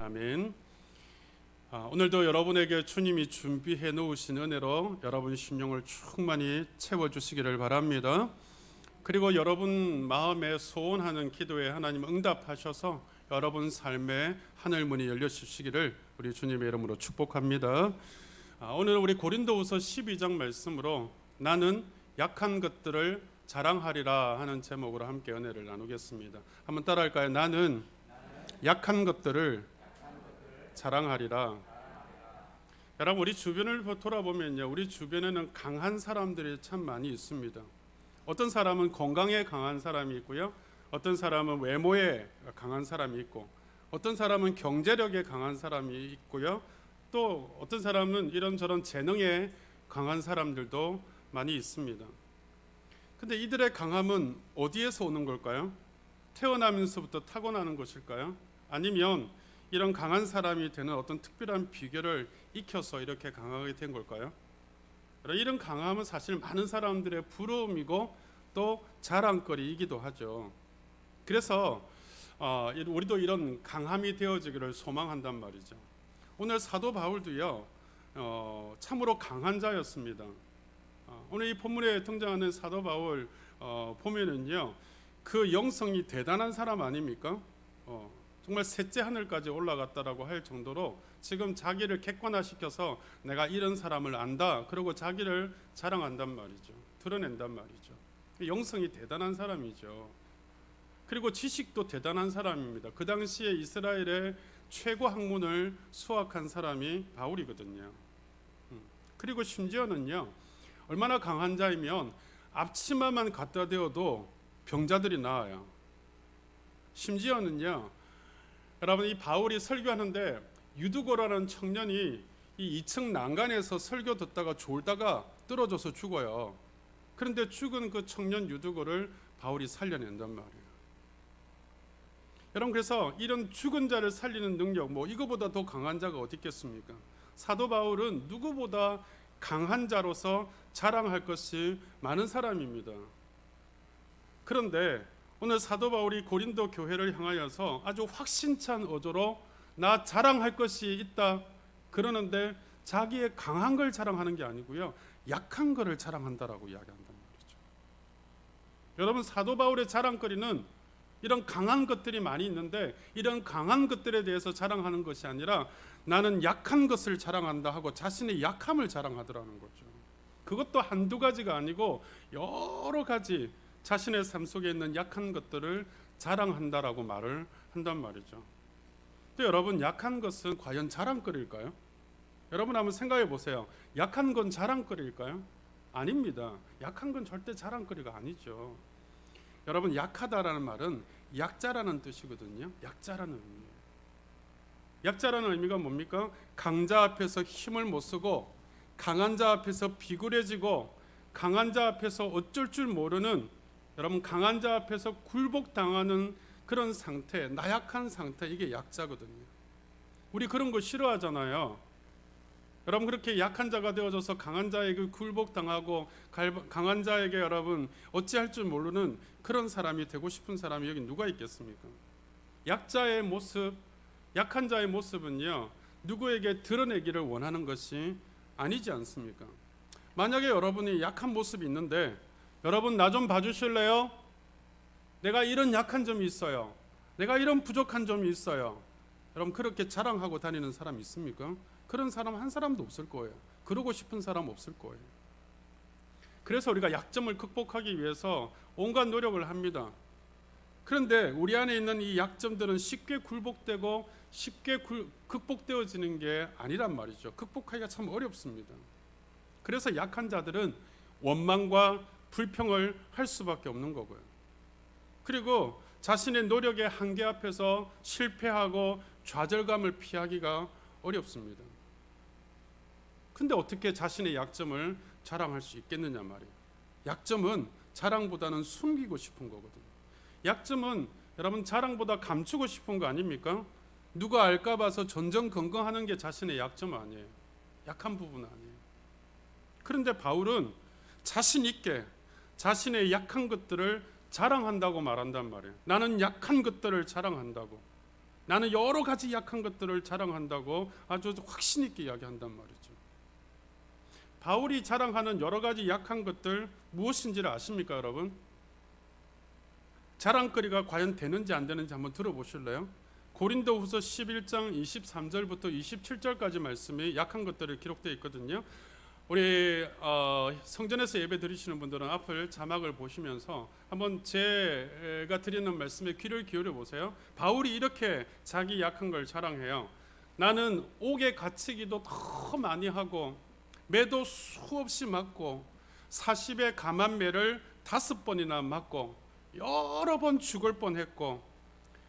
아멘. 오늘도 여러분에게 주님이 준비해 놓으신 은혜로 여러분 심령을 충만히 채워주시기를 바랍니다. 그리고 여러분 마음에 소원하는 기도에 하나님 응답하셔서 여러분 삶에 하늘문이 열려주시기를 우리 주님의 이름으로 축복합니다. 오늘 우리 고린도후서 12장 말씀으로 나는 약한 것들을 자랑하리라 하는 제목으로 함께 은혜를 나누겠습니다. 한번 따라할까요? 나는 약한 것들을 자랑하리라. 여러분, 우리 주변을 돌아보면요, 우리 주변에는 강한 사람들이 참 많이 있습니다. 어떤 사람은 건강에 강한 사람이 있고요, 어떤 사람은 외모에 강한 사람이 있고, 어떤 사람은 경제력에 강한 사람이 있고요, 또 어떤 사람은 이런저런 재능에 강한 사람들도 많이 있습니다. 근데 이들의 강함은 어디에서 오는 걸까요? 태어나면서부터 타고나는 것일까요? 아니면 이런 강한 사람이 되는 어떤 특별한 비결을 익혀서 이렇게 강하게 된 걸까요? 이런 강함은 사실 많은 사람들의 부러움이고 또 자랑거리이기도 하죠. 그래서 우리도 이런 강함이 되어지기를 소망한단 말이죠. 오늘 사도 바울도요, 참으로 강한 자였습니다. 오늘 이 본문에 등장하는 사도 바울 보면은요, 그 영성이 대단한 사람 아닙니까? 정말 셋째 하늘까지 올라갔다라고 할 정도로 지금 자기를 객관화시켜서 내가 이런 사람을 안다, 그리고 자기를 자랑한단 말이죠. 드러낸단 말이죠. 영성이 대단한 사람이죠. 그리고 지식도 대단한 사람입니다. 그 당시에 이스라엘의 최고 학문을 수학한 사람이 바울이거든요. 그리고 심지어는요, 얼마나 강한 자이면 앞치마만 갖다 대어도 병자들이 나아요. 심지어는요, 여러분, 이 바울이 설교하는데 유두고라는 청년이 이 2층 난간에서 설교 듣다가 졸다가 떨어져서 죽어요. 그런데 죽은 그 청년 유두고를 바울이 살려낸단 말이에요. 여러분, 그래서 이런 죽은 자를 살리는 능력, 이거보다 더 강한 자가 어디 있겠습니까? 사도 바울은 누구보다 강한 자로서 자랑할 것이 많은 사람입니다. 그런데 오늘 사도 바울이 고린도 교회를 향하여서 아주 확신찬 어조로 나 자랑할 것이 있다 그러는데 자기의 강한 걸 자랑하는 게 아니고요, 약한 거를 자랑한다라고 이야기한단 말이죠. 여러분, 사도 바울의 자랑거리는 이런 강한 것들이 많이 있는데 이런 강한 것들에 대해서 자랑하는 것이 아니라 나는 약한 것을 자랑한다 하고 자신의 약함을 자랑하더라는 거죠. 그것도 한두 가지가 아니고 여러 가지 자신의 삶 속에 있는 약한 것들을 자랑한다라고 말을 한단 말이죠. 또 여러분, 약한 것은 과연 자랑거리일까요? 여러분 한번 생각해 보세요. 약한 건 자랑거리일까요? 아닙니다. 약한 건 절대 자랑거리가 아니죠. 여러분, 약하다라는 말은 약자라는 뜻이거든요. 약자라는 의미예요. 약자라는 의미가 뭡니까? 강자 앞에서 힘을 못 쓰고 강한 자 앞에서 비굴해지고 강한 자 앞에서 어쩔 줄 모르는, 여러분, 강한 자 앞에서 굴복당하는 그런 상태, 나약한 상태, 이게 약자거든요. 우리 그런 거 싫어하잖아요. 여러분, 그렇게 약한 자가 되어져서 강한 자에게 굴복당하고 강한 자에게 여러분 어찌할 줄 모르는 그런 사람이 되고 싶은 사람이 여기 누가 있겠습니까? 약자의 모습, 약한 자의 모습은요, 누구에게 드러내기를 원하는 것이 아니지 않습니까? 만약에 여러분이 약한 모습이 있는데 여러분, 나 좀 봐주실래요? 내가 이런 약한 점이 있어요. 내가 이런 부족한 점이 있어요. 여러분, 그렇게 자랑하고 다니는 사람 있습니까? 그런 사람 한 사람도 없을 거예요. 그러고 싶은 사람 없을 거예요. 그래서 우리가 약점을 극복하기 위해서 온갖 노력을 합니다. 그런데 우리 안에 있는 이 약점들은 쉽게 굴복되고 쉽게 극복되어지는 게 아니란 말이죠. 극복하기가 참 어렵습니다. 그래서 약한 자들은 원망과 불평을 할 수밖에 없는 거고요. 그리고 자신의 노력의 한계 앞에서 실패하고 좌절감을 피하기가 어렵습니다. 근데 어떻게 자신의 약점을 자랑할 수 있겠느냐 말이에요. 약점은 자랑보다는 숨기고 싶은 거거든요. 약점은 여러분 자랑보다 감추고 싶은 거 아닙니까? 누가 알까 봐서 전전긍긍하는 게 자신의 약점 아니에요. 약한 부분 아니에요. 그런데 바울은 자신 있게 자신의 약한 것들을 자랑한다고 말한단 말이에요. 나는 약한 것들을 자랑한다고. 나는 여러 가지 약한 것들을 자랑한다고 아주 확신 있게 이야기한단 말이죠. 바울이 자랑하는 여러 가지 약한 것들 무엇인지를 아십니까, 여러분? 자랑거리가 과연 되는지 안 되는지 한번 들어보실래요? 고린도후서 11장 23절부터 27절까지 말씀이 약한 것들이 기록되어 있거든요. 우리 성전에서 예배 드리시는 분들은 앞을 자막을 보시면서 한번 제가 드리는 말씀에 귀를 기울여 보세요. 바울이 이렇게 자기 약한 걸 자랑해요. 나는 옥에 갇히기도 더 많이 하고 매도 수없이 맞고 40의 감한매를 5번이나 맞고 여러 번 죽을 뻔했고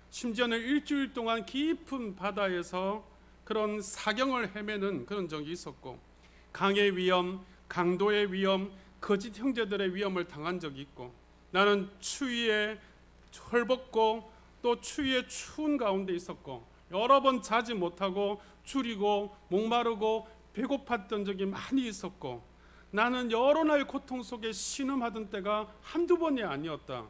심지어는 일주일 동안 깊은 바다에서 그런 사경을 헤매는 그런 적이 있었고 강의 위험, 강도의 위험, 거짓 형제들의 위험을 당한 적이 있고 나는 추위에 헐벗고 또 추위에 추운 가운데 있었고 여러 번 자지 못하고 줄이고 목마르고 배고팠던 적이 많이 있었고 나는 여러 날 고통 속에 신음하던 때가 한두 번이 아니었다.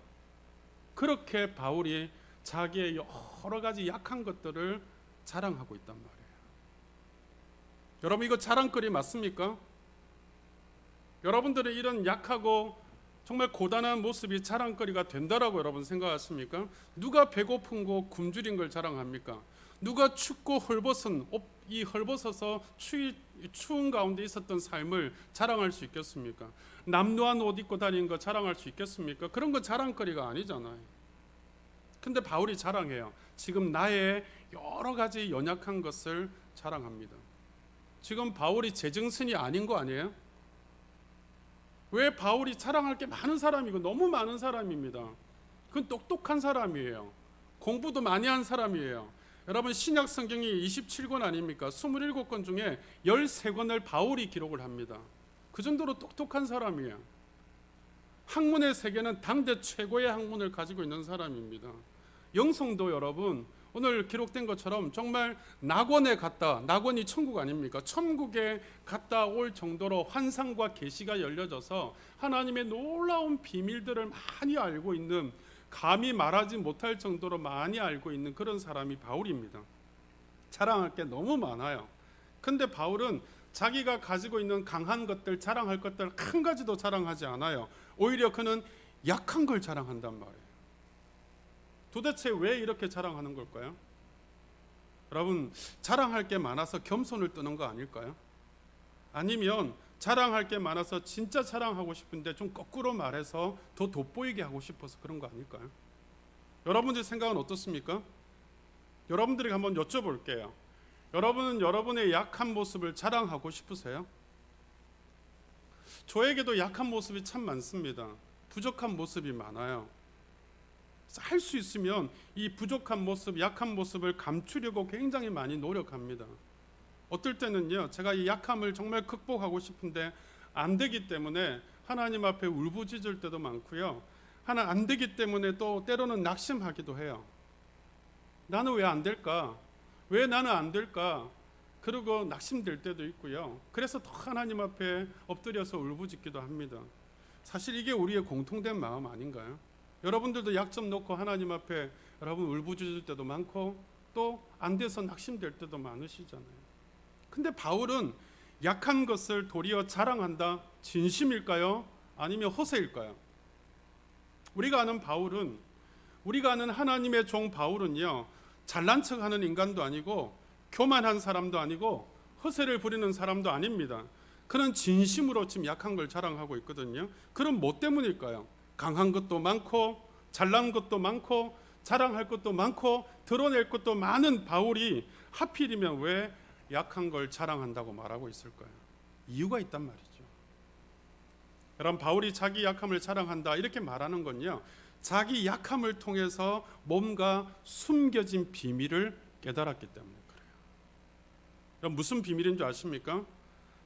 그렇게 바울이 자기의 여러 가지 약한 것들을 자랑하고 있단 말이에요. 여러분, 이거 자랑거리 맞습니까? 여러분들의 이런 약하고 정말 고단한 모습이 자랑거리가 된다라고 여러분 생각하십니까? 누가 배고픈 거 굶주린 걸 자랑합니까? 누가 춥고 헐벗은 이 헐벗어서 추운 가운데 있었던 삶을 자랑할 수 있겠습니까? 남루한 옷 입고 다니는 거 자랑할 수 있겠습니까? 그런 거 자랑거리가 아니잖아요. 근데 바울이 자랑해요. 지금 나의 여러 가지 연약한 것을 자랑합니다. 지금 바울이 제정신이 아닌 거 아니에요? 왜 바울이 자랑할 게 많은 사람이고 너무 많은 사람입니다. 그건 똑똑한 사람이에요. 공부도 많이 한 사람이에요. 여러분, 신약 성경이 27권 아닙니까? 27권 중에 13권을 바울이 기록을 합니다. 그 정도로 똑똑한 사람이에요. 학문의 세계는 당대 최고의 학문을 가지고 있는 사람입니다. 영성도 여러분, 오늘 기록된 것처럼 정말 낙원에 갔다, 낙원이 천국 아닙니까? 천국에 갔다 올 정도로 환상과 계시가 열려져서 하나님의 놀라운 비밀들을 많이 알고 있는, 감히 말하지 못할 정도로 많이 알고 있는 그런 사람이 바울입니다. 자랑할 게 너무 많아요. 근데 바울은 자기가 가지고 있는 강한 것들, 자랑할 것들 한 가지도 자랑하지 않아요. 오히려 그는 약한 걸 자랑한단 말이에요. 도대체 왜 이렇게 자랑하는 걸까요? 여러분, 자랑할 게 많아서 겸손을 뜨는 거 아닐까요? 아니면 자랑할 게 많아서 진짜 자랑하고 싶은데 좀 거꾸로 말해서 더 돋보이게 하고 싶어서 그런 거 아닐까요? 여러분들 생각은 어떻습니까? 여러분들에게 한번 여쭤볼게요. 여러분은 여러분의 약한 모습을 자랑하고 싶으세요? 저에게도 약한 모습이 참 많습니다. 부족한 모습이 많아요. 할 수 있으면 이 부족한 모습, 약한 모습을 감추려고 굉장히 많이 노력합니다. 어떨 때는요, 제가 이 약함을 정말 극복하고 싶은데 안 되기 때문에 하나님 앞에 울부짖을 때도 많고요. 하나 안 되기 때문에 또 때로는 낙심하기도 해요. 나는 왜 안 될까? 왜 나는 안 될까? 그러고 낙심될 때도 있고요. 그래서 더 하나님 앞에 엎드려서 울부짖기도 합니다. 사실 이게 우리의 공통된 마음 아닌가요? 여러분들도 약점 놓고 하나님 앞에 여러분 울부짖을 때도 많고 또 안 돼서 낙심될 때도 많으시잖아요. 근데 바울은 약한 것을 도리어 자랑한다. 진심일까요? 아니면 허세일까요? 우리가 아는 바울은, 우리가 아는 하나님의 종 바울은요, 잘난 척하는 인간도 아니고 교만한 사람도 아니고 허세를 부리는 사람도 아닙니다. 그는 진심으로 지금 약한 걸 자랑하고 있거든요. 그럼 뭐 때문일까요? 강한 것도 많고 잘난 것도 많고 자랑할 것도 많고 드러낼 것도 많은 바울이 하필이면 왜 약한 걸 자랑한다고 말하고 있을까요? 이유가 있단 말이죠. 여러분, 바울이 자기 약함을 자랑한다 이렇게 말하는 건요, 자기 약함을 통해서 뭔가 숨겨진 비밀을 깨달았기 때문에 그래요. 여러분, 무슨 비밀인 줄 아십니까?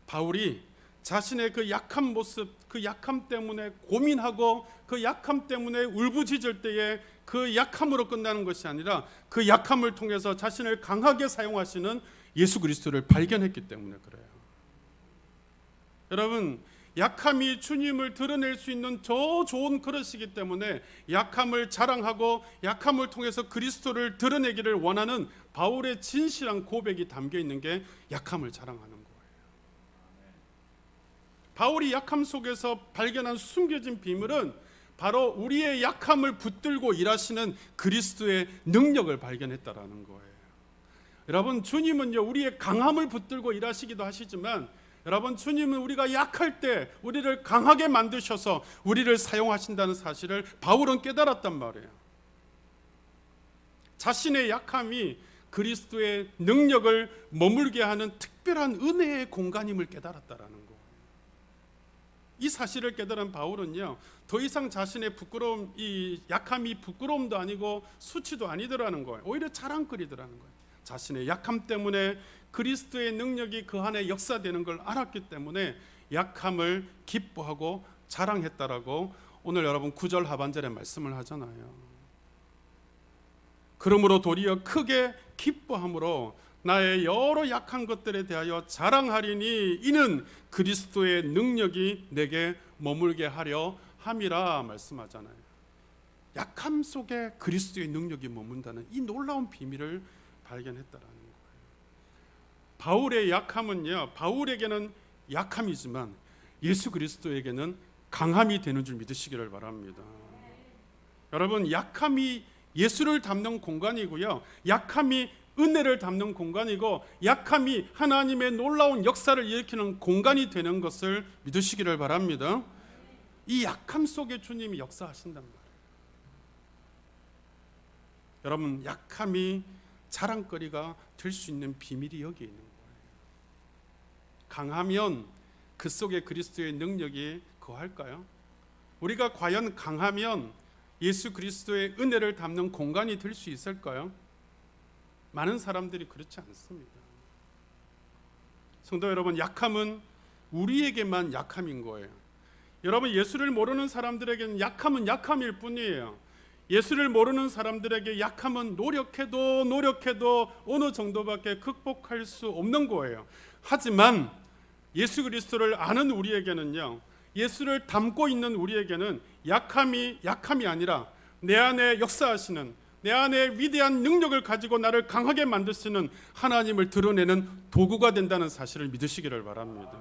바울이 자신의 그 약한 모습, 그 약함 때문에 고민하고 그 약함 때문에 울부짖을 때에 그 약함으로 끝나는 것이 아니라 그 약함을 통해서 자신을 강하게 사용하시는 예수 그리스도를 발견했기 때문에 그래요. 여러분, 약함이 주님을 드러낼 수 있는 저 좋은 그릇이기 때문에 약함을 자랑하고 약함을 통해서 그리스도를 드러내기를 원하는 바울의 진실한 고백이 담겨 있는 게 약함을 자랑하는 거예요. 바울이 약함 속에서 발견한 숨겨진 비밀은 바로 우리의 약함을 붙들고 일하시는 그리스도의 능력을 발견했다라는 거예요. 여러분, 주님은요, 우리의 강함을 붙들고 일하시기도 하시지만, 여러분, 주님은 우리가 약할 때 우리를 강하게 만드셔서 우리를 사용하신다는 사실을 바울은 깨달았단 말이에요. 자신의 약함이 그리스도의 능력을 머물게 하는 특별한 은혜의 공간임을 깨달았다라는 거예요. 이 사실을 깨달은 바울은요, 더 이상 자신의 부끄러움, 이 약함이 부끄러움도 아니고 수치도 아니더라는 거예요. 오히려 자랑거리더라는 거예요. 자신의 약함 때문에 그리스도의 능력이 그 안에 역사되는 걸 알았기 때문에 약함을 기뻐하고 자랑했다라고 오늘 여러분 9절 하반절에 말씀을 하잖아요. 그러므로 도리어 크게 기뻐함으로 나의 여러 약한 것들에 대하여 자랑하리니 이는 그리스도의 능력이 내게 머물게 하려 함이라 말씀하잖아요. 약함 속에 그리스도의 능력이 머문다는 이 놀라운 비밀을 발견했다라는 거예요. 바울의 약함은요, 바울에게는 약함이지만 예수 그리스도에게는 강함이 되는 줄 믿으시기를 바랍니다. 여러분, 약함이 예수를 담는 공간이고요, 약함이 은혜를 담는 공간이고, 약함이 하나님의 놀라운 역사를 일으키는 공간이 되는 것을 믿으시기를 바랍니다. 이 약함 속에 주님이 역사하신단 말이에요. 여러분, 약함이 자랑거리가 될 수 있는 비밀이 여기에 있는 거예요. 강하면 그 속에 그리스도의 능력이 거할까요? 우리가 과연 강하면 예수 그리스도의 은혜를 담는 공간이 될 수 있을까요? 많은 사람들이 그렇지 않습니다. 성도 여러분, 약함은 우리에게만 약함인 거예요. 여러분, 예수를 모르는 사람들에게는 약함은 약함일 뿐이에요. 예수를 모르는 사람들에게 약함은 노력해도 어느 정도밖에 극복할 수 없는 거예요. 하지만 예수 그리스도를 아는 우리에게는요, 예수를 담고 있는 우리에게는 약함이 아니라 내 안에 역사하시는, 내 안에 위대한 능력을 가지고 나를 강하게 만드시는 하나님을 드러내는 도구가 된다는 사실을 믿으시기를 바랍니다.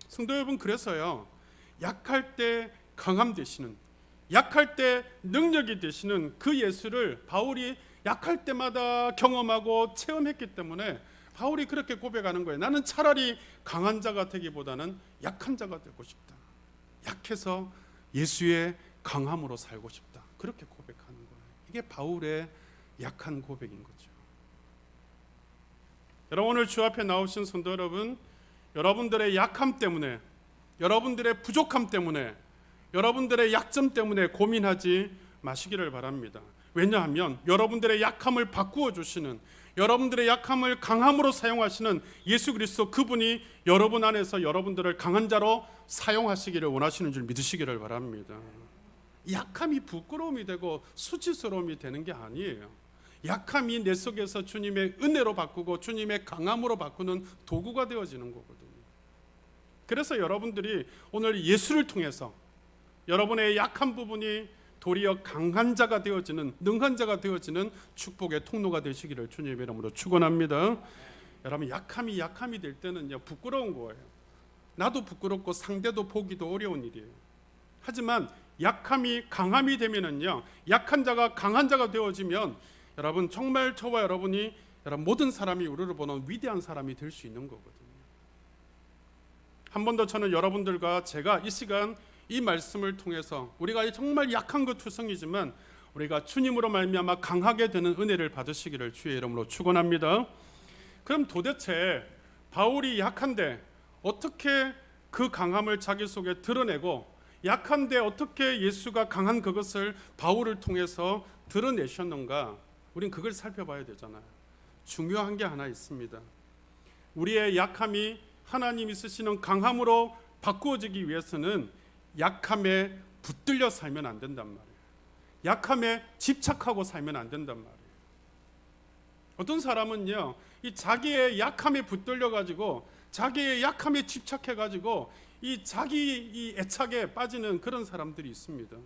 성도 여러분, 그래서요, 약할 때 강함 되시는, 약할 때 능력이 되시는 그 예수를 바울이 약할 때마다 경험하고 체험했기 때문에 바울이 그렇게 고백하는 거예요. 나는 차라리 강한 자가 되기보다는 약한 자가 되고 싶다. 약해서 예수의 강함으로 살고 싶다. 그렇게 고백하는 거예요. 이게 바울의 약한 고백인 거죠. 여러분, 오늘 주 앞에 나오신 성도 여러분, 여러분들의 약함 때문에, 여러분들의 부족함 때문에, 여러분들의 약점 때문에 고민하지 마시기를 바랍니다. 왜냐하면 여러분들의 약함을 바꾸어 주시는, 여러분들의 약함을 강함으로 사용하시는 예수 그리스도, 그분이 여러분 안에서 여러분들을 강한 자로 사용하시기를 원하시는 줄 믿으시기를 바랍니다. 약함이 부끄러움이 되고 수치스러움이 되는 게 아니에요. 약함이 내 속에서 주님의 은혜로 바꾸고 주님의 강함으로 바꾸는 도구가 되어지는 거거든요. 그래서 여러분들이 오늘 예수를 통해서 여러분의 약한 부분이 도리어 강한 자가 되어지는, 능한 자가 되어지는 축복의 통로가 되시기를 주님의 이름으로 축원합니다. 여러분, 약함이 될 때는요, 부끄러운 거예요. 나도 부끄럽고 상대도 보기도 어려운 일이에요. 하지만 약함이 강함이 되면은요, 약한 자가 강한 자가 되어지면 여러분, 정말 저와 여러분이, 여러분 모든 사람이 우리를 보는 위대한 사람이 될 수 있는 거거든요. 한 번 더 저는 여러분들과 제가 이 시간 이 말씀을 통해서 우리가 정말 약한 것 투성이지만 우리가 주님으로 말미암아 강하게 되는 은혜를 받으시기를 주의 이름으로 축원합니다. 그럼 도대체 바울이 약한데 어떻게 그 강함을 자기 속에 드러내고, 약한데 어떻게 예수가 강한 그것을 바울을 통해서 드러내셨는가? 우린 그걸 살펴봐야 되잖아요. 중요한 게 하나 있습니다. 우리의 약함이 하나님이 쓰시는 강함으로 바꾸어지기 위해서는 약함에 붙들려 살면 안 된단 말이에요. 약함에 집착하고 살면 안 된단 말이에요. 어떤 사람은요, 이 자기의 약함에 붙들려 가지고 자기의 약함에 집착해 가지고 이 자기 이 애착에 빠지는 그런 사람들이 있습니다.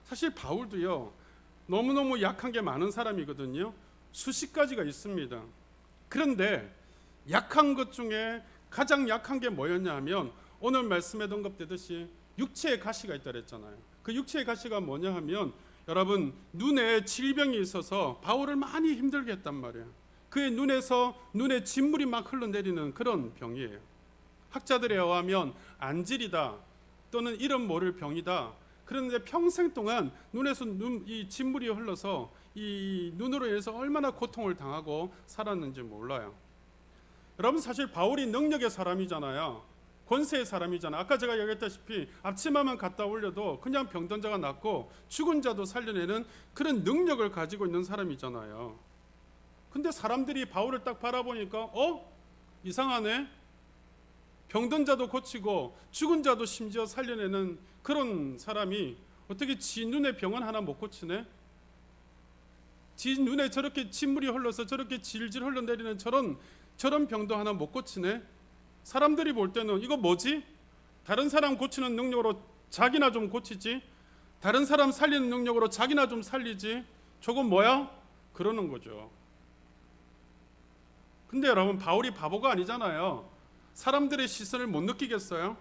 사실 바울도요, 너무너무 약한 게 많은 사람이거든요. 수십 가지가 있습니다. 그런데 약한 것 중에 가장 약한 게 뭐였냐 하면, 오늘 말씀에 언급되듯이 육체의 가시가 있다 그랬잖아요. 그 육체의 가시가 뭐냐 하면, 여러분, 눈에 질병이 있어서 바울을 많이 힘들게 했단 말이에요. 그의 눈에서 눈에 진물이 막 흘러내리는 그런 병이에요. 학자들에 의하면 안질이다 또는 이름 모를 병이다. 그런데 평생 동안 눈에서 이 진물이 흘러서 이 눈으로 인해서 얼마나 고통을 당하고 살았는지 몰라요. 여러분, 사실 바울이 능력의 사람이잖아요. 권세의 사람이잖아요. 아까 제가 얘기했다시피 앞치마만 갖다 올려도 그냥 병든 자가 낫고 죽은 자도 살려내는 그런 능력을 가지고 있는 사람이잖아요. 근데 사람들이 바울을 딱 바라보니까 이상하네. 병든 자도 고치고 죽은 자도 심지어 살려내는 그런 사람이 어떻게 지 눈의 병은 하나 못 고치네? 지 눈에 저렇게 진물이 흘러서 저렇게 질질 흘러내리는 저런 병도 하나 못 고치네? 사람들이 볼 때는 이거 뭐지? 다른 사람 고치는 능력으로 자기나 좀 고치지, 다른 사람 살리는 능력으로 자기나 좀 살리지, 저건 뭐야? 그러는 거죠. 근데 여러분, 바울이 바보가 아니잖아요. 사람들의 시선을 못 느끼겠어요?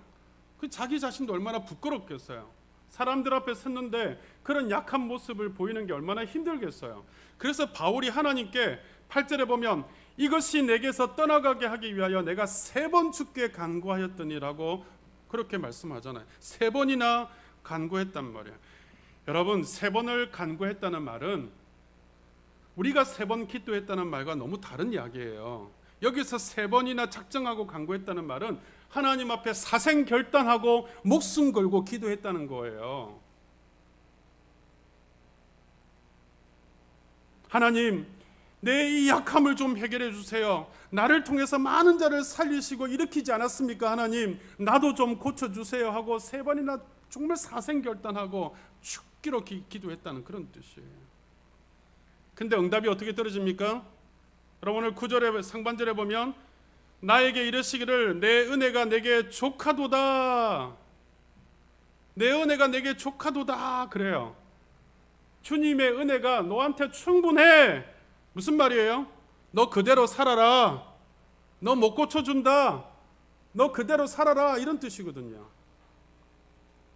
그 자기 자신도 얼마나 부끄럽겠어요. 사람들 앞에 섰는데 그런 약한 모습을 보이는 게 얼마나 힘들겠어요. 그래서 바울이 하나님께 8절에 보면 이것이 내게서 떠나가게 하기 위하여 내가 3번 주께 간구하였더니라고 그렇게 말씀하잖아요. 3번이나 간구했단 말이에요. 여러분, 3번을 간구했다는 말은 우리가 3번 기도했다는 말과 너무 다른 이야기예요. 여기서 3번이나 작정하고 간구했다는 말은 하나님 앞에 사생 결단하고 목숨 걸고 기도했다는 거예요. 하나님, 내 이 약함을 좀 해결해 주세요. 나를 통해서 많은 자를 살리시고 일으키지 않았습니까? 하나님, 나도 좀 고쳐주세요 하고 3번이나 정말 사생 결단하고 죽기로 기도했다는 그런 뜻이에요. 근데 응답이 어떻게 떨어집니까? 여러분, 오늘 9절에 상반절에 보면 나에게 이르시기를 내 은혜가 내게 족하도다, 내 은혜가 내게 족하도다 그래요. 주님의 은혜가 너한테 충분해. 무슨 말이에요? 너 그대로 살아라, 너 못 고쳐준다, 너 그대로 살아라, 이런 뜻이거든요.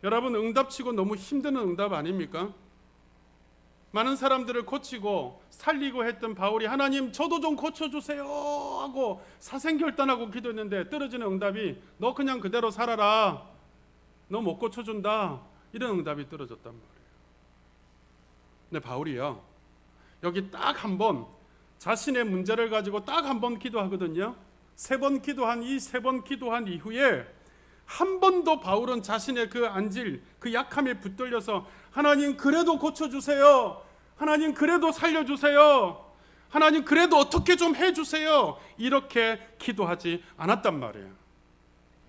여러분, 응답치고 너무 힘든 응답 아닙니까? 많은 사람들을 고치고 살리고 했던 바울이 하나님 저도 좀 고쳐주세요 하고 사생결단하고 기도했는데 떨어지는 응답이 너 그냥 그대로 살아라, 너 못 고쳐준다, 이런 응답이 떨어졌단 말이에요. 근데 바울이요, 여기 딱 한 번 자신의 문제를 가지고 딱 한 번 기도하거든요. 3번 기도한 이 3번 기도한 이후에 한 번도 바울은 자신의 그 안질, 그 약함에 붙들려서 하나님 그래도 고쳐주세요, 하나님 그래도 살려주세요, 하나님 그래도 어떻게 좀 해주세요, 이렇게 기도하지 않았단 말이에요.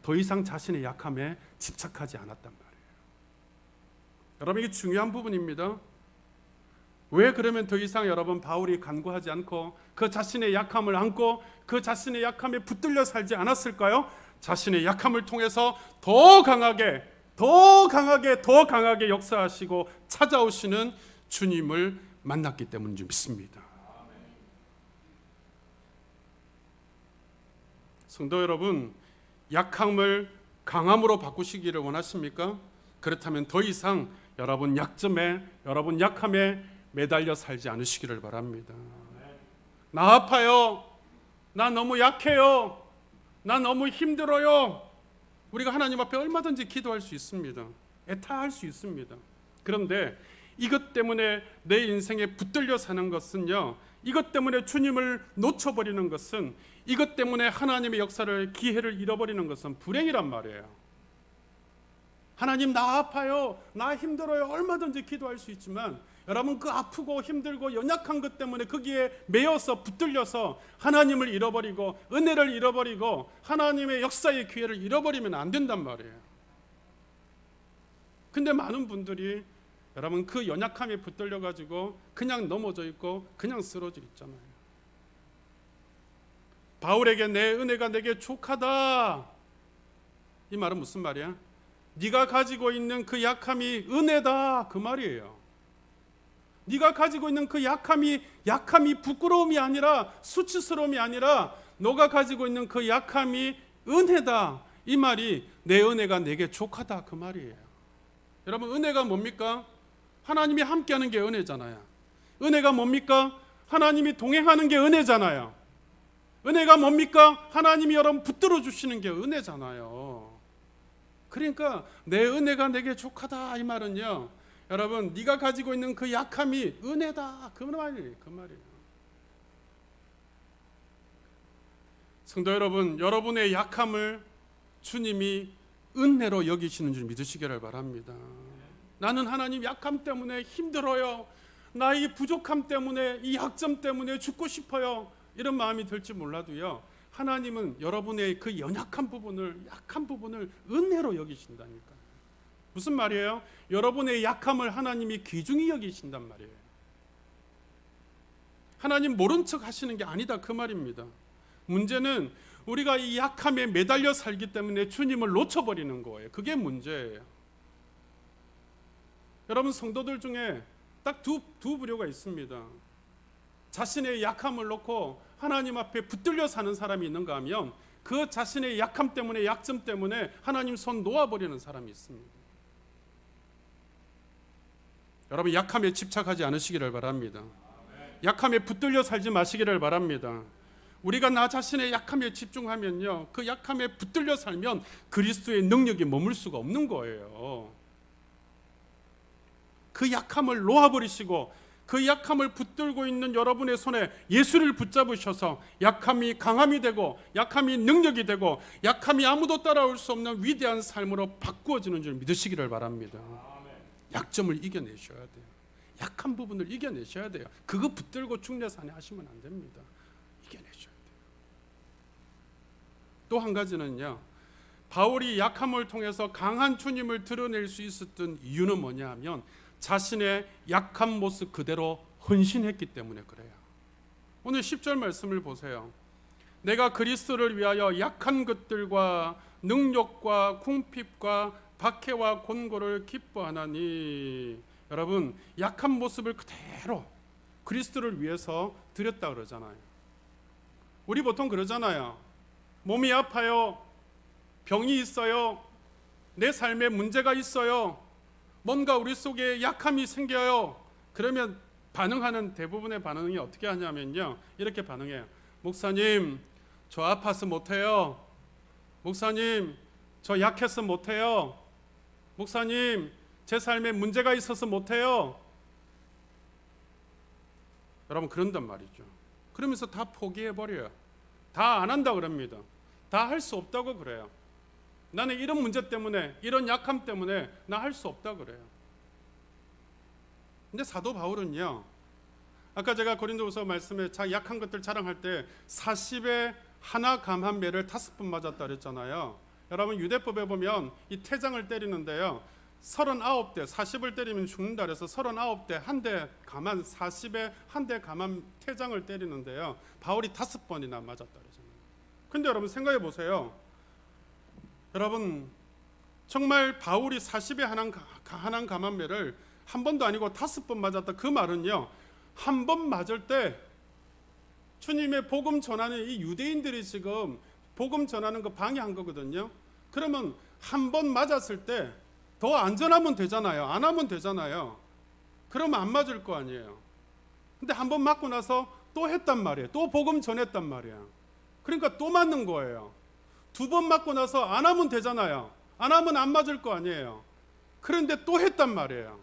더 이상 자신의 약함에 집착하지 않았단 말이에요. 여러분, 이게 중요한 부분입니다. 왜 그러면 더 이상 여러분 바울이 간구하지 않고 그 자신의 약함을 안고 그 자신의 약함에 붙들려 살지 않았을까요? 자신의 약함을 통해서 더 강하게 역사하시고 찾아오시는 주님을 만났기 때문인 줄 믿습니다. 성도 여러분, 약함을 강함으로 바꾸시기를 원하십니까? 그렇다면 더 이상 여러분 약점에, 여러분 약함에 매달려 살지 않으시기를 바랍니다. 나 아파요, 나 너무 약해요, 나 너무 힘들어요. 우리가 하나님 앞에 얼마든지 기도할 수 있습니다. 애타할 수 있습니다. 그런데 이것 때문에 내 인생에 붙들려 사는 것은요, 이것 때문에 주님을 놓쳐버리는 것은, 이것 때문에 하나님의 역사를, 기회를 잃어버리는 것은 불행이란 말이에요. 하나님 나 아파요, 나 힘들어요, 얼마든지 기도할 수 있지만 여러분, 그 아프고 힘들고 연약한 것 때문에 거기에 매여서 붙들려서 하나님을 잃어버리고 은혜를 잃어버리고 하나님의 역사의 기회를 잃어버리면 안 된단 말이에요. 근데 많은 분들이 여러분 그 연약함에 붙들려 가지고 그냥 넘어져 있고 그냥 쓰러져 있잖아요. 바울에게 내 은혜가 내게 족하다. 이 말은 무슨 말이야? 네가 가지고 있는 그 약함이 은혜다, 그 말이에요. 네가 가지고 있는 그 약함이 부끄러움이 아니라 수치스러움이 아니라 너가 가지고 있는 그 약함이 은혜다. 이 말이 내 은혜가 내게 족하다, 그 말이에요. 여러분, 은혜가 뭡니까? 하나님이 함께하는 게 은혜잖아요. 은혜가 뭡니까? 하나님이 동행하는 게 은혜잖아요. 은혜가 뭡니까? 하나님이 여러분 붙들어 주시는 게 은혜잖아요. 그러니까 내 은혜가 내게 족하다, 이 말은요, 여러분, 네가 가지고 있는 그 약함이 은혜다, 그 말이에요. 그 말이에요. 성도 여러분, 여러분의 약함을 주님이 은혜로 여기시는 줄 믿으시기를 바랍니다. 나는 하나님 약함 때문에 힘들어요. 나의 부족함 때문에, 이 약점 때문에 죽고 싶어요. 이런 마음이 들지 몰라도요, 하나님은 여러분의 그 연약한 부분을, 약한 부분을 은혜로 여기신다니까. 무슨 말이에요? 여러분의 약함을 하나님이 귀중히 여기신단 말이에요. 하나님 모른 척 하시는 게 아니다, 그 말입니다. 문제는 우리가 이 약함에 매달려 살기 때문에 주님을 놓쳐버리는 거예요. 그게 문제예요. 여러분, 성도들 중에 딱 두 부류가 있습니다. 자신의 약함을 놓고 하나님 앞에 붙들려 사는 사람이 있는가 하면 그 자신의 약함 때문에, 약점 때문에 하나님 손 놓아버리는 사람이 있습니다. 여러분, 약함에 집착하지 않으시기를 바랍니다. 약함에 붙들려 살지 마시기를 바랍니다. 우리가 나 자신의 약함에 집중하면요, 그 약함에 붙들려 살면 그리스도의 능력이 머물 수가 없는 거예요. 그 약함을 놓아버리시고 그 약함을 붙들고 있는 여러분의 손에 예수를 붙잡으셔서 약함이 강함이 되고, 약함이 능력이 되고, 약함이 아무도 따라올 수 없는 위대한 삶으로 바꾸어지는 줄 믿으시기를 바랍니다. 약점을 이겨내셔야 돼요. 약한 부분을 이겨내셔야 돼요. 그거 붙들고 중내산에 하시면 안 됩니다. 이겨내셔야 돼요. 또 한 가지는요, 바울이 약함을 통해서 강한 주님을 드러낼 수 있었던 이유는 뭐냐 하면 자신의 약한 모습 그대로 헌신했기 때문에 그래요. 오늘 10절 말씀을 보세요. 내가 그리스도를 위하여 약한 것들과 능욕과 궁핍과 박해와 곤고를 기뻐하나니. 여러분, 약한 모습을 그대로 그리스도를 위해서 드렸다 그러잖아요. 우리 보통 그러잖아요. 몸이 아파요. 병이 있어요. 내 삶에 문제가 있어요. 뭔가 우리 속에 약함이 생겨요. 그러면 반응하는 대부분의 반응이 어떻게 하냐면요, 이렇게 반응해요. 목사님, 저 아파서 못해요. 목사님, 저 약해서 못해요. 목사님, 제 삶에 문제가 있어서 못해요. 여러분, 그런단 말이죠. 그러면서 다 포기해버려요. 다 안 한다 그럽니다. 다 할 수 없다고 그래요. 나는 이런 문제 때문에, 이런 약함 때문에 나 할 수 없다 그래요. 근데 사도 바울은요, 아까 제가 고린도후서 말씀에 자기 약한 것들 자랑할 때 40에 하나 감한 매를 5번 맞았다 그랬잖아요. 여러분, 유대법에 보면 이 태장을 때리는데요, 39대, 40을 때리면 죽는다 그래서 39대 한 대 감한, 40에 한 대 감한 태장을 때리는데요, 바울이 5번이나 맞았다 그러잖아요. 근데 여러분 생각해 보세요. 여러분, 정말 바울이 40에 하나 감한 매를 한 번도 아니고 5번 맞았다, 그 말은요, 한 번 맞을 때 주님의 복음 전하는 이 유대인들이 지금 복음 전하는 거 방해한 거거든요. 그러면 한 번 맞았을 때 더 안전하면 되잖아요. 안 하면 되잖아요. 그러면 안 맞을 거 아니에요. 근데 한 번 맞고 나서 또 했단 말이에요. 또 복음 전했단 말이에요. 그러니까 또 맞는 거예요. 2번 맞고 나서 안 하면 되잖아요. 안 하면 안 맞을 거 아니에요. 그런데 또 했단 말이에요.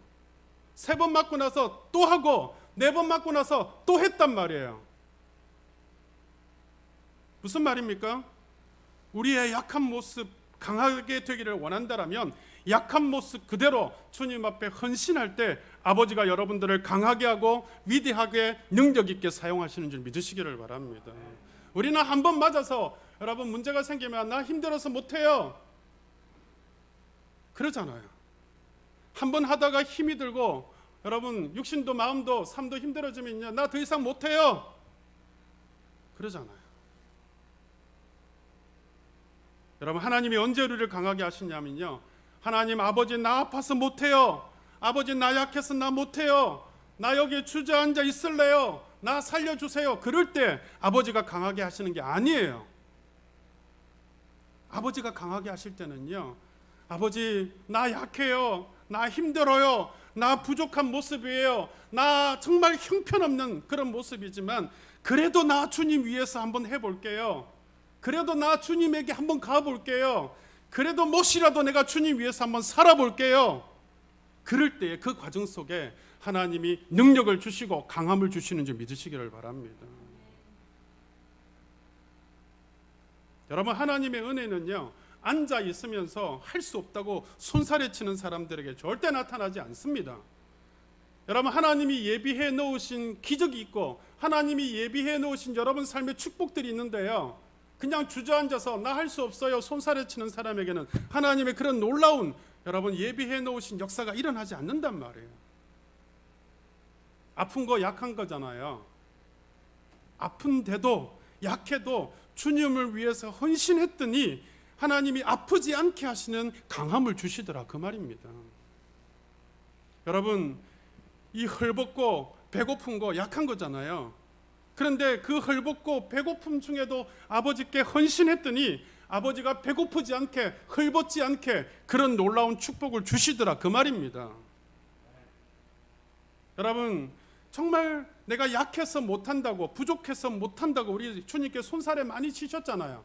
3번 맞고 나서 또 하고 4번 맞고 나서 또 했단 말이에요. 무슨 말입니까? 우리의 약한 모습 강하게 되기를 원한다라면 약한 모습 그대로 주님 앞에 헌신할 때 아버지가 여러분들을 강하게 하고 위대하게 능력 있게 사용하시는 줄 믿으시기를 바랍니다. 우리는 한 번 맞아서 여러분 문제가 생기면 나 힘들어서 못해요 그러잖아요. 한 번 하다가 힘이 들고 여러분 육신도 마음도 삶도 힘들어지면요, 나 더 이상 못해요 그러잖아요. 여러분, 하나님이 언제 우리를 강하게 하시냐면요, 하나님, 아버지 나 아파서 못해요, 아버지 나 약해서 나 못해요, 나 여기에 주저앉아 있을래요, 나 살려주세요. 그럴 때 아버지가 강하게 하시는 게 아니에요. 아버지가 강하게 하실 때는요, 아버지 나 약해요, 나 힘들어요, 나 부족한 모습이에요, 나 정말 형편없는 그런 모습이지만 그래도 나 주님 위해서 한번 해볼게요, 그래도 나 주님에게 한번 가볼게요, 그래도 못이라도 내가 주님 위해서 한번 살아볼게요. 그럴 때 그 과정 속에 하나님이 능력을 주시고 강함을 주시는 줄 믿으시기를 바랍니다. 여러분, 하나님의 은혜는요, 앉아 있으면서 할 수 없다고 손살에 치는 사람들에게 절대 나타나지 않습니다. 여러분, 하나님이 예비해 놓으신 기적이 있고 하나님이 예비해 놓으신 여러분 삶의 축복들이 있는데요, 그냥 주저앉아서 나 할 수 없어요 손살에 치는 사람에게는 하나님의 그런 놀라운 여러분 예비해 놓으신 역사가 일어나지 않는단 말이에요. 아픈 거 약한 거잖아요. 아픈데도 약해도 주님을 위해서 헌신했더니 하나님이 아프지 않게 하시는 강함을 주시더라, 그 말입니다. 여러분, 이 헐벗고 배고픈 거 약한 거잖아요. 그런데 그 헐벗고 배고픔 중에도 아버지께 헌신했더니 아버지가 배고프지 않게 헐벗지 않게 그런 놀라운 축복을 주시더라, 그 말입니다. 여러분, 정말 내가 약해서 못한다고, 부족해서 못한다고 우리 주님께 손살에 많이 치셨잖아요.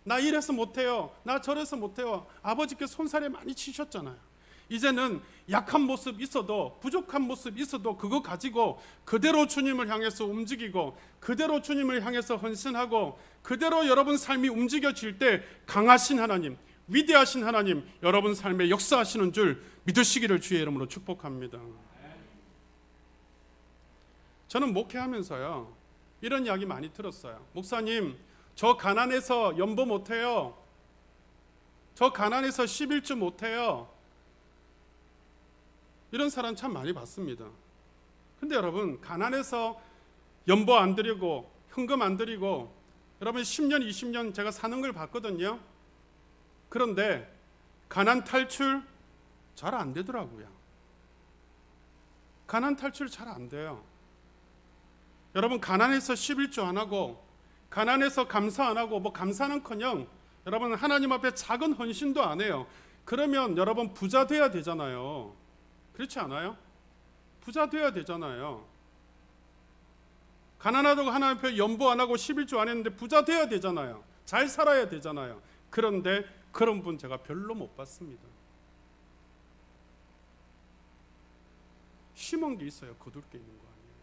나 이래서 못해요, 나 저래서 못해요, 아버지께 손살에 많이 치셨잖아요. 이제는 약한 모습 있어도, 부족한 모습 있어도 그거 가지고 그대로 주님을 향해서 움직이고 그대로 주님을 향해서 헌신하고 그대로 여러분 삶이 움직여질 때 강하신 하나님, 위대하신 하나님 여러분 삶에 역사하시는 줄 믿으시기를 주의 이름으로 축복합니다. 저는 목회하면서요, 이런 이야기 많이 들었어요. 목사님, 저 가난해서 연보 못해요, 저 가난해서 11주 못해요, 이런 사람 참 많이 봤습니다. 근데 여러분, 가난해서 연보 안 드리고 현금 안 드리고 여러분 10년 20년 제가 사는 걸 봤거든요. 그런데 가난 탈출 잘 안 되더라고요. 가난 탈출 잘 안 돼요. 여러분, 가난해서 11조 안 하고 가난해서 감사 안 하고, 뭐 감사는커녕 여러분 하나님 앞에 작은 헌신도 안 해요. 그러면 여러분 부자 돼야 되잖아요. 그렇지 않아요? 부자 돼야 되잖아요. 가난하다고 하나님 앞에 연보 안 하고 11조 안 했는데 부자 돼야 되잖아요. 잘 살아야 되잖아요. 그런데 그런 분 제가 별로 못 봤습니다. 심은 게 있어요, 거둘 게 있는 거 아니에요.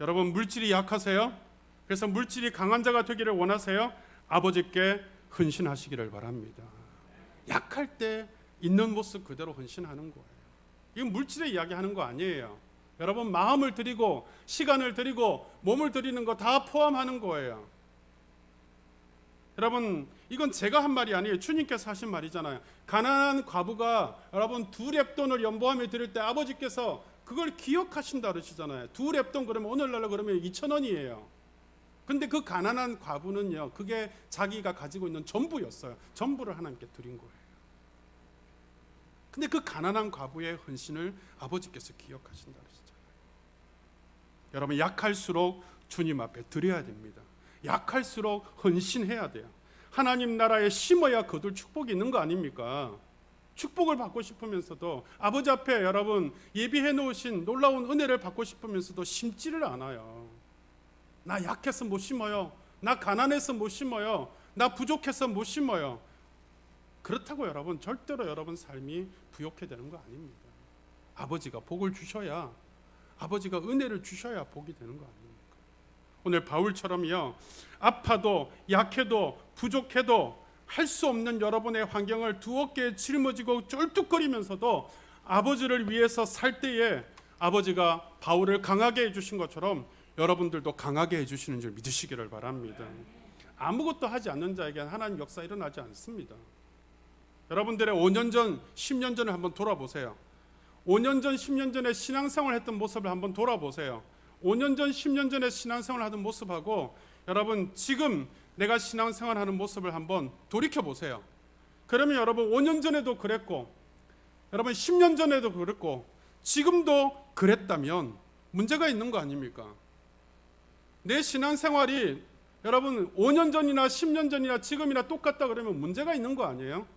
여러분, 물질이 약하세요? 그래서 물질이 강한 자가 되기를 원하세요? 아버지께 헌신하시기를 바랍니다. 약할 때 있는 모습 그대로 헌신하는 거예요. 이건 물질의 이야기하는 거 아니에요. 여러분, 마음을 드리고 시간을 드리고 몸을 드리는 거 다 포함하는 거예요. 여러분, 이건 제가 한 말이 아니에요. 주님께서 하신 말이잖아요. 가난한 과부가 여러분 2렙돈을 연보함에 드릴 때 아버지께서 그걸 기억하신다 그러시잖아요. 2렙돈 그러면 오늘날로 그러면 2,000원이에요. 근데 그 가난한 과부는요, 그게 자기가 가지고 있는 전부였어요. 전부를 하나님께 드린 거예요. 근데 그 가난한 과부의 헌신을 아버지께서 기억하신다 그러시잖아요. 여러분, 약할수록 주님 앞에 드려야 됩니다. 약할수록 헌신해야 돼요. 하나님 나라에 심어야 거둘 축복이 있는 거 아닙니까? 축복을 받고 싶으면서도 아버지 앞에 여러분 예비해 놓으신 놀라운 은혜를 받고 싶으면서도 심지를 않아요. 나 약해서 못 심어요, 나 가난해서 못 심어요, 나 부족해서 못 심어요. 그렇다고 여러분 절대로 여러분 삶이 부욕해 되는 거 아닙니다. 아버지가 복을 주셔야, 아버지가 은혜를 주셔야 복이 되는 거 아닙니까? 오늘 바울처럼요, 아파도 약해도 부족해도 할 수 없는 여러분의 환경을 두 어깨에 짊어지고 쩔뚝거리면서도 아버지를 위해서 살 때에 아버지가 바울을 강하게 해주신 것처럼 여러분들도 강하게 해주시는 줄 믿으시기를 바랍니다. 아무것도 하지 않는 자에게는 하나님 역사 일어나지 않습니다. 여러분들의 5년 전, 10년 전을 한번 돌아보세요. 5년 전, 10년 전에 신앙생활 했던 모습을 한번 돌아보세요. 5년 전, 10년 전에 신앙생활 하던 모습하고 여러분 지금 내가 신앙생활하는 모습을 한번 돌이켜 보세요. 그러면 여러분 5년 전에도 그랬고 여러분 10년 전에도 그랬고 지금도 그랬다면 문제가 있는 거 아닙니까? 내 신앙생활이 여러분 5년 전이나 10년 전이나 지금이나 똑같다 그러면 문제가 있는 거 아니에요?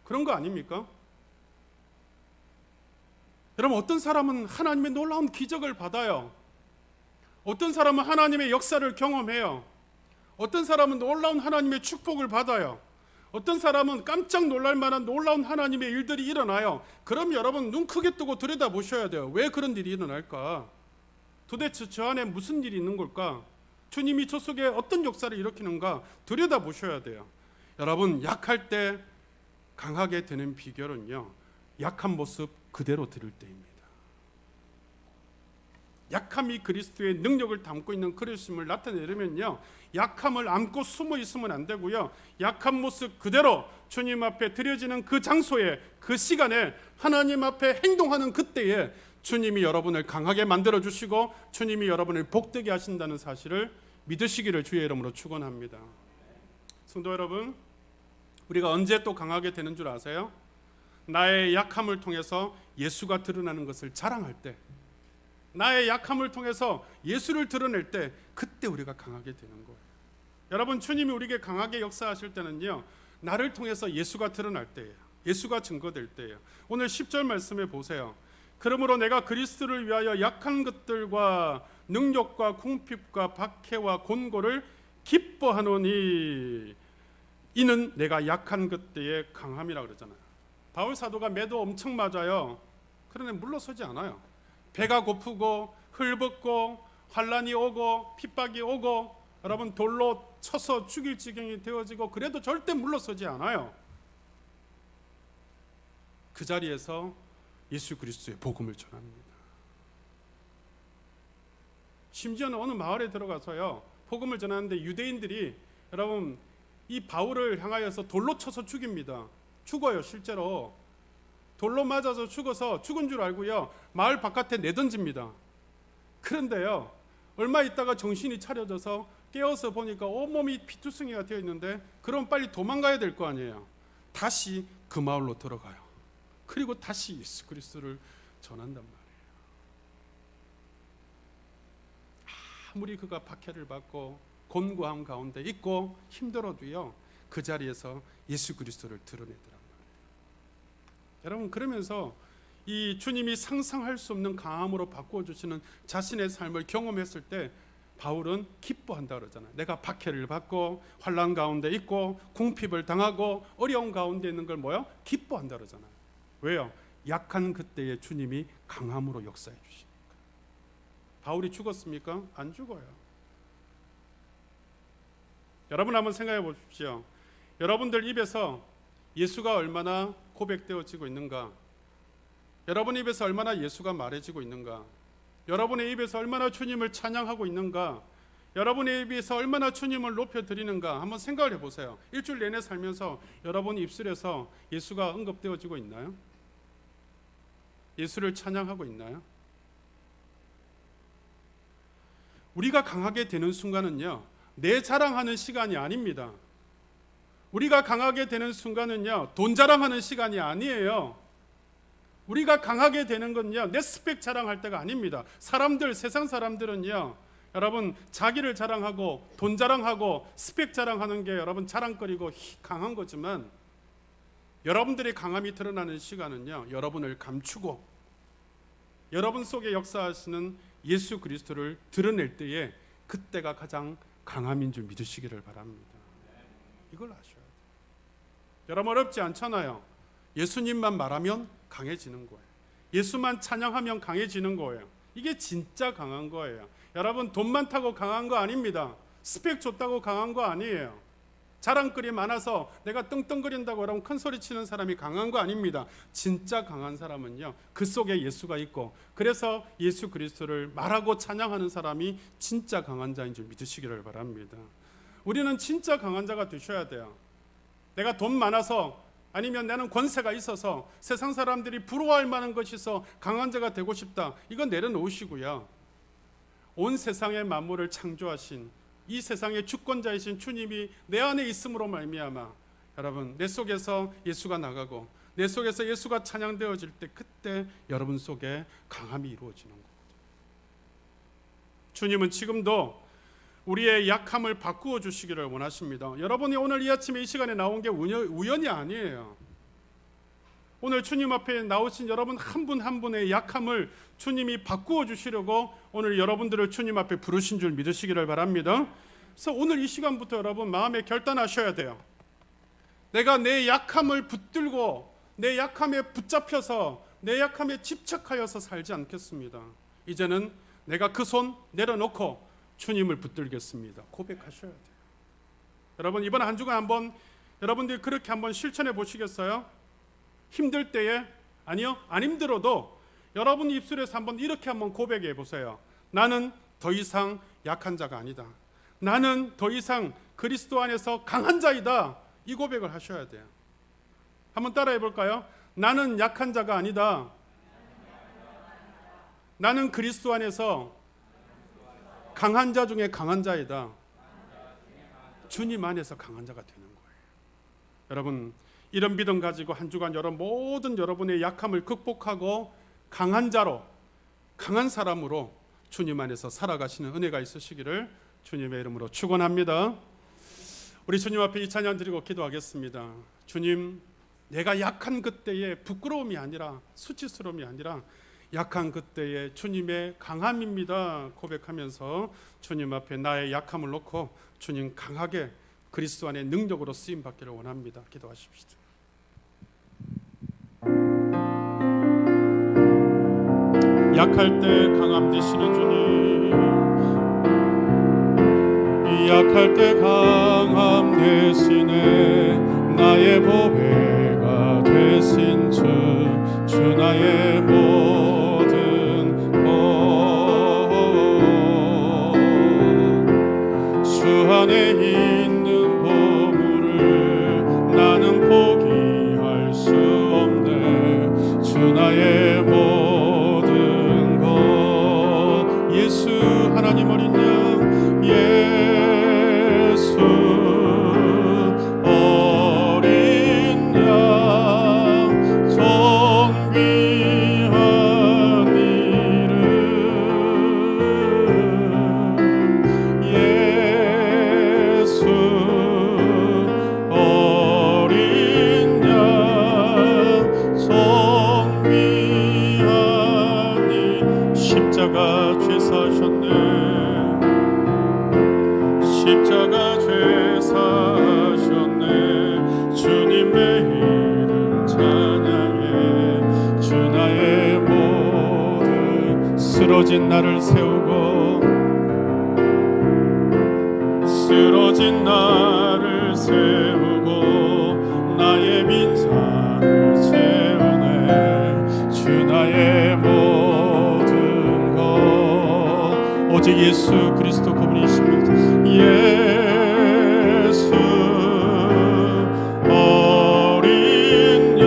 그런 거 아닙니까? 여러분 어떤 사람은 하나님의 놀라운 기적을 받아요. 어떤 사람은 하나님의 역사를 경험해요. 어떤 사람은 놀라운 하나님의 축복을 받아요. 어떤 사람은 깜짝 놀랄 만한 놀라운 하나님의 일들이 일어나요. 그럼 여러분 눈 크게 뜨고 들여다보셔야 돼요. 왜 그런 일이 일어날까? 도대체 저 안에 무슨 일이 있는 걸까? 주님이 저 속에 어떤 역사를 일으키는가 들여다보셔야 돼요. 여러분 약할 때 강하게 되는 비결은요, 약한 모습 그대로 들을 때입니다. 약함이 그리스도의 능력을 담고 있는 그리스도를 나타내려면요, 약함을 안고 숨어 있으면 안 되고요, 약한 모습 그대로 주님 앞에 드려지는 그 장소에, 그 시간에 하나님 앞에 행동하는 그때에 주님이 여러분을 강하게 만들어 주시고 주님이 여러분을 복되게 하신다는 사실을 믿으시기를 주의 이름으로 축원합니다. 성도 여러분, 우리가 언제 또 강하게 되는 줄 아세요? 나의 약함을 통해서 예수가 드러나는 것을 자랑할 때, 나의 약함을 통해서 예수를 드러낼 때, 그때 우리가 강하게 되는 거예요. 여러분 주님이 우리에게 강하게 역사하실 때는요, 나를 통해서 예수가 드러날 때예요. 예수가 증거될 때예요. 오늘 10절 말씀에 보세요. 그러므로 내가 그리스도를 위하여 약한 것들과 능력과 궁핍과 박해와 곤고를 기뻐하노니 이는 내가 약한 그때의 강함이라 그러잖아요. 바울 사도가 매도 엄청 맞아요. 그러나 물러서지 않아요. 배가 고프고 헐벗고 환란이 오고 핍박이 오고 여러분 돌로 쳐서 죽일 지경이 되어지고 그래도 절대 물러서지 않아요. 그 자리에서 예수 그리스도의 복음을 전합니다. 심지어는 어느 마을에 들어가서요, 복음을 전하는데 유대인들이 여러분 이 바울을 향하여서 돌로 쳐서 죽입니다. 죽어요. 실제로 돌로 맞아서 죽어서 죽은 줄 알고요, 마을 바깥에 내던집니다. 그런데요, 얼마 있다가 정신이 차려져서 깨어서 보니까 온몸이 피투성이가 되어 있는데, 그럼 빨리 도망가야 될 거 아니에요. 다시 그 마을로 들어가요. 그리고 다시 예수 그리스도를 전한단 말이에요. 아무리 그가 박해를 받고 곤고함 가운데 있고 힘들어도요, 그 자리에서 예수 그리스도를 드러내더란 말이에요. 여러분 그러면서 이 주님이 상상할 수 없는 강함으로 바꿔주시는 자신의 삶을 경험했을 때 바울은 기뻐한다 그러잖아요. 내가 박해를 받고 환난 가운데 있고 궁핍을 당하고 어려운 가운데 있는 걸 뭐요? 기뻐한다 그러잖아요. 왜요? 약한 그때에 주님이 강함으로 역사해 주시니까. 바울이 죽었습니까? 안 죽어요. 여러분 한번 생각해 보십시오. 여러분들 입에서 예수가 얼마나 고백되어지고 있는가? 여러분 입에서 얼마나 예수가 말해지고 있는가? 여러분의 입에서 얼마나 주님을 찬양하고 있는가? 여러분의 입에서 얼마나 주님을 높여드리는가? 한번 생각을 해보세요. 일주일 내내 살면서 여러분 입술에서 예수가 언급되어지고 있나요? 예수를 찬양하고 있나요? 우리가 강하게 되는 순간은요, 내 자랑하는 시간이 아닙니다. 우리가 강하게 되는 순간은요, 돈 자랑하는 시간이 아니에요. 우리가 강하게 되는 건요, 내 스펙 자랑할 때가 아닙니다. 사람들, 세상 사람들은요, 여러분 자기를 자랑하고 돈 자랑하고 스펙 자랑하는 게 여러분 자랑거리고 강한 거지만, 여러분들의 강함이 드러나는 시간은요, 여러분을 감추고 여러분 속에 역사하시는 예수 그리스도를 드러낼 때에 그때가 가장 강함인 줄 믿으시기를 바랍니다. 이걸 아셔야 돼요. 여러분 어렵지 않잖아요. 예수님만 말하면 강해지는 거예요. 예수만 찬양하면 강해지는 거예요. 이게 진짜 강한 거예요. 여러분 돈 많다고 강한 거 아닙니다. 스펙 좋다고 강한 거 아니에요. 자랑거리 많아서 내가 떵떵거린다고 여러분 큰 소리 치는 사람이 강한 거 아닙니다. 진짜 강한 사람은요, 그 속에 예수가 있고, 그래서 예수 그리스도를 말하고 찬양하는 사람이 진짜 강한 자인 줄 믿으시기를 바랍니다. 우리는 진짜 강한 자가 되셔야 돼요. 내가 돈 많아서, 아니면 나는 권세가 있어서 세상 사람들이 부러워할 만한 것이 있어 강한 자가 되고 싶다, 이건 내려놓으시고요, 온 세상의 만물을 창조하신 이 세상의 주권자이신 주님이 내 안에 있음으로 말미암아 여러분 내 속에서 예수가 나가고 내 속에서 예수가 찬양되어질 때 그때 여러분 속에 강함이 이루어지는 거예요. 주님은 지금도 우리의 약함을 바꾸어 주시기를 원하십니다. 여러분이 오늘 이 아침에 이 시간에 나온 게 우연이 아니에요. 오늘 주님 앞에 나오신 여러분 한 분 한 분의 약함을 주님이 바꾸어 주시려고 오늘 여러분들을 주님 앞에 부르신 줄 믿으시기를 바랍니다. 그래서 오늘 이 시간부터 여러분 마음에 결단하셔야 돼요. 내가 내 약함을 붙들고 내 약함에 붙잡혀서 내 약함에 집착하여서 살지 않겠습니다. 이제는 내가 그 손 내려놓고 주님을 붙들겠습니다. 고백하셔야 돼요. 여러분 이번 한 주간 한번 여러분들이 그렇게 한번 실천해 보시겠어요? 힘들 때에 아니요 안 힘들어도 여러분 입술에서 한번 이렇게 한번 고백해 보세요. 나는 더 이상 약한 자가 아니다. 나는 더 이상 그리스도 안에서 강한 자이다. 이 고백을 하셔야 돼요. 한번 따라해 볼까요? 나는 약한 자가 아니다. 나는 그리스도 안에서 강한 자 중에 강한 자이다. 주님 안에서 강한 자가 되는 거예요. 여러분 이런 믿음 가지고 한 주간 모든 여러분의 약함을 극복하고 강한 자로 강한 사람으로 주님 안에서 살아가시는 은혜가 있으시기를 주님의 이름으로 축원합니다. 우리 주님 앞에 이 찬양 드리고 기도하겠습니다. 주님 내가 약한 그때의 부끄러움이 아니라 수치스러움이 아니라 약한 그때의 주님의 강함입니다 고백하면서 주님 앞에 나의 약함을 놓고 주님 강하게 그리스도 안의 능력으로 쓰임 받기를 원합니다. 기도하십시다. 약할 때 강함 되시는 주님, 약할 때 강함 되시네. 나의 보배가 되신 주 나의 모든 것, 주 안에 있는 보물을 나는 포기할 수 없네. 주 나의 모든 것, 예수 하나님 어린 양, 예수 어린 양, 존귀한 이름, 예수 어린 양, 존귀한 이 십자가 죄 사셨네. 십자가 죄 사셨네. 주님의 이름 찬양해. 주 나의 모든 쓰러진 나를 세우고, 쓰러진 나를 세우고 나의 빈잔을 채우네. 주 나의 모든 것, 오직 예수 그리스도 그분이십니다. 예수 어린 양,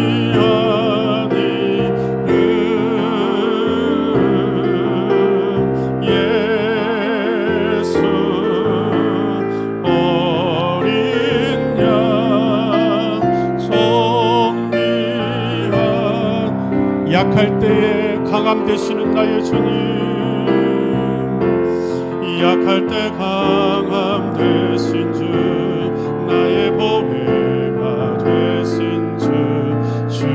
존귀한 이름, 예수 어린 양, 존귀한, 약할 때에 강함 되시는 나의 주님, 약할 때 강함 되신 주, 나의 보배가 되신 주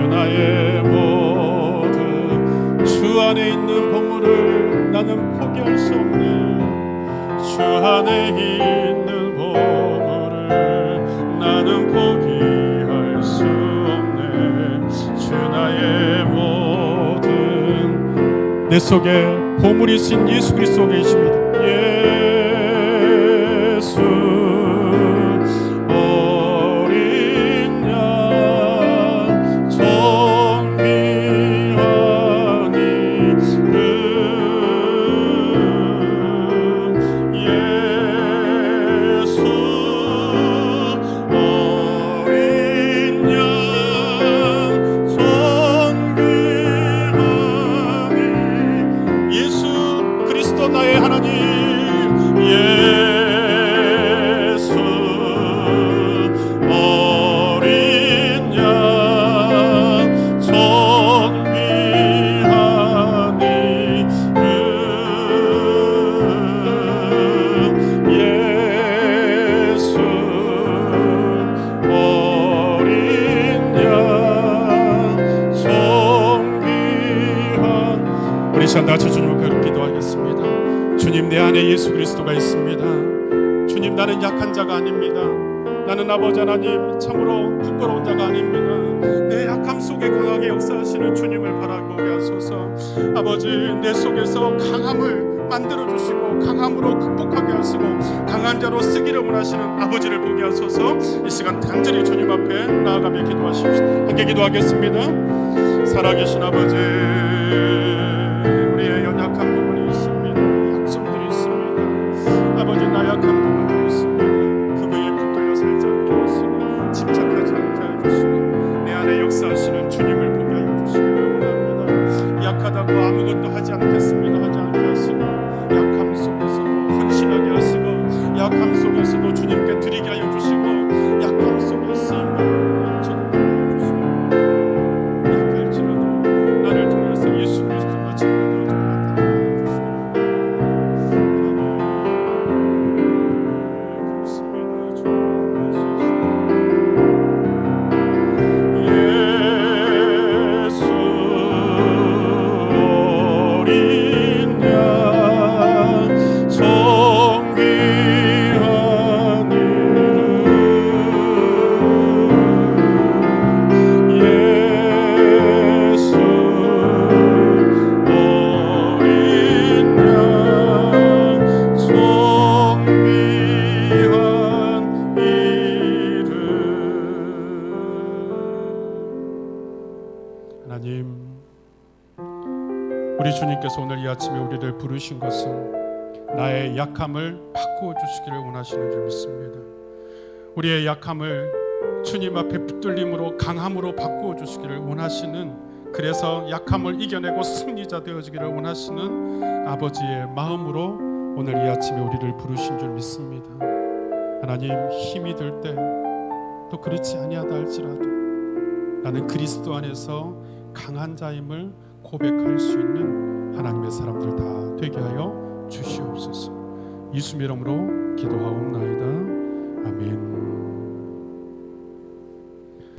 나의 모든, 주 안에 있는 보물을 나는 포기할 수 없네. 주 안에 있는 보물을 나는 포기할 수 없네. 주 나의 모든, 내 속에 보물이신 예수 그리스도 계십니다. 예수 어린 양, 존귀한 이름, 예수 어린 양, 존귀한 이름, 예수 우리 시간 다 같이 주님 앞에 기도하겠습니다. 주님, 내 안에 예수 그리스도가 있습니다. 주님, 나는 약한 자가 아닙니다. 나는 아버지 하나님 참으로 부끄러운 자가 아닙니다. 내 약함 속에 강하게 역사하시는 주님을 바라보게 하소서. 아버지, 내 속에서 강함을 만들어주시고 강함으로 극복하게 하시고 강한 자로 쓰기를 원하시는 아버지를 보게 하소서. 이 시간 간절히 주님 앞에 나아가며 기도하십시오. 함께 기도하겠습니다. 살아계신 아버지, 우리의 연약한 부분이 있습니다. 약점들이 있습니다. 아버지, 나약한 부분들이 있습니다. 그거에 붙들려 살지 않게 하시고 집착하지 않게 해주시고 내 안에 역사하시는 주님을 보게 해주시기를 원합니다. 약하다고 아무것도 하지 않겠습니다. 하지 않게 하시고 약함 속에서도 헌신하게 하시고 약함 속에서도 주님께 드리게 하여 주시고 약함 속에 쓰임받는 전도하여 주시고 약할지라도 나를 통해서 예수 그리스도가 증거되어져 나타나게 주시고 그렇습니다. 주님 예수 어린 양 성귀한 이름 예수 어린 양 성귀한 이름. 하나님, 우리 주님께서 오늘 이 아침에 우리를 부르신 것은 나의 약함을 바꾸어 주시기를 원하시는 줄 믿습니다. 우리의 약함을 주님 앞에 붙들림으로 강함으로 바꾸어 주시기를 원하시는, 그래서 약함을 이겨내고 승리자 되어지기를 원하시는 아버지의 마음으로 오늘 이 아침에 우리를 부르신 줄 믿습니다. 하나님, 힘이 들 때 또 그렇지 아니하다 할지라도 나는 그리스도 안에서 강한 자임을 고백할 수 있는 하나님의 사람들 다 되게 하여 주시옵소서. 예수의 이름으로 기도하옵나이다. 아멘.